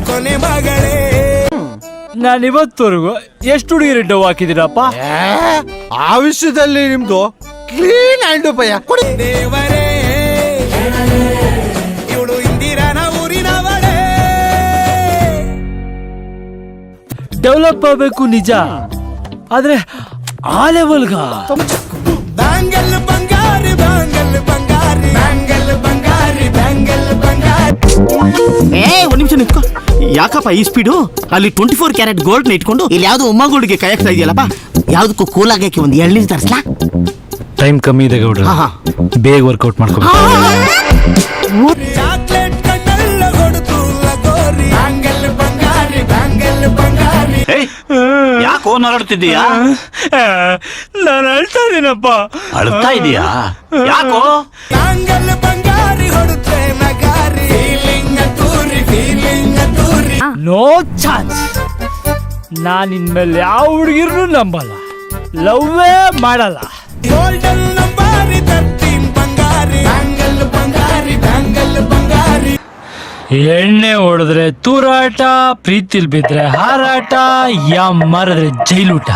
ಕೊನೆ ಮಗಳೇ. ನಾನಿವತ್ತವರೆಗೂ ಎಷ್ಟು ಹುಡುಗಿರಿ ಡವ್ ಹಾಕಿದಿರಪ್ಪ? ಆ ವಿಷಯದಲ್ಲಿ ನಿಮ್ದು ಕ್ಲೀನ್ ಹ್ಯಾಂಡ್ ಭಯ. ದೇವರೇ ಇವಳು ಇಂದಿರಾನ ಊರಿನವಳೇ. ಡೆವಲಪ್ ಆಗಬೇಕು ನಿಜ, ಆದ್ರೆ ಆ ಲೆವೆಲ್ಗ ಬ್ಯಾಂಗಲ್ ಬಂಗಾರಿ ಬ್ಯಾಂಗಲ್ ಬಂಗಾರಿ ಬ್ಯಾಂಗಲ್ ಬಂಗಾರಿ ಬ್ಯಾಂಗಲ್ ಬಂಗಾರಿ. ಒಂದ್ ನಿಮಿಷ ನಿಂತ್ಕೋ. ಯಾಕಪ್ಪ ಈ ಸ್ಪೀಡು? ಅಲ್ಲಿ 24 ಕ್ಯಾರೆಟ್ ಗೋಲ್ಡ್ ಇಟ್ಕೊಂಡು ಇಲ್ಲಿ ಯಾವ್ದು ಉಮ್ಮ ಗೋಲ್ಡ್ಗೆ ಕೈ ಹಾಕ್ತಾ ಇದೆಯಲ್ಲಪ್ಪ. ಯಾವ್ದಕ್ಕೂ ಕೂಲ್ ಆಗಕ್ಕೆ ಒಂದು ಎಳ್ನೀರು ತರಿಸ್ಲಾ? ಟೈಮ್ ಕಮ್ಮಿ ಇದೆ ಗೌಡ್ರ, ಬೇಗ ವರ್ಕೌಟ್ ಮಾಡ್ಕೋ. ಚಾಕ್ಲೇಟ್ ಕಣ್ಣೆಲ್ಲ ಹೊಡೆದು ಲಗೋರಿ ಬ್ಯಾಂಗಲ್ ಬಂಗಾರಿ ಬ್ಯಾಂಗಲ್ ಬಂಗಾರಿ. ಯಾಕೋ ನರಡ್ತಿದ್ದೀಯಾ? ನಾನು ಅಳ್ತಾ ಇದೀನಪ್ಪ. ಅಳ್ತಾ ಇದೀಯಾ? ಯಾಕೋ? ಬ್ಯಾಂಗಲ್ ಬಂಗಾರಿ ಹೊಡುತ್ತೆ ನಗಾರಿ ಫೀಲಿಂಗ್ ತೂರಿ ಫೀಲಿಂಗ್ ತೂರಿ. No chance. ನಾನು ಇನ್ಮೇಲೆ ಯಾವ ಹುಡುಗಿರ್ನು ನಂಬಲ್ಲ, ಲವ್ವೇ ಮಾಡಲ್ಲ. ಗೋಲ್ಡನ್ ನಂಬಾರಿ 13 ಬಂಗಾರಿ ಬ್ಯಾಂಗಲ್ ಬಂಗಾರಿ ಬ್ಯಾಂಗಲ್ ಬಂಗಾರಿ. ಎಣ್ಣೆ ಹೊಡೆದ್ರೆ ತೂರಾಟ, ಪ್ರೀತಿಲ್ ಬಿದ್ರೆ ಹಾರಾಟ, ಮರದ್ರೆ ಜೈಲೂಟ.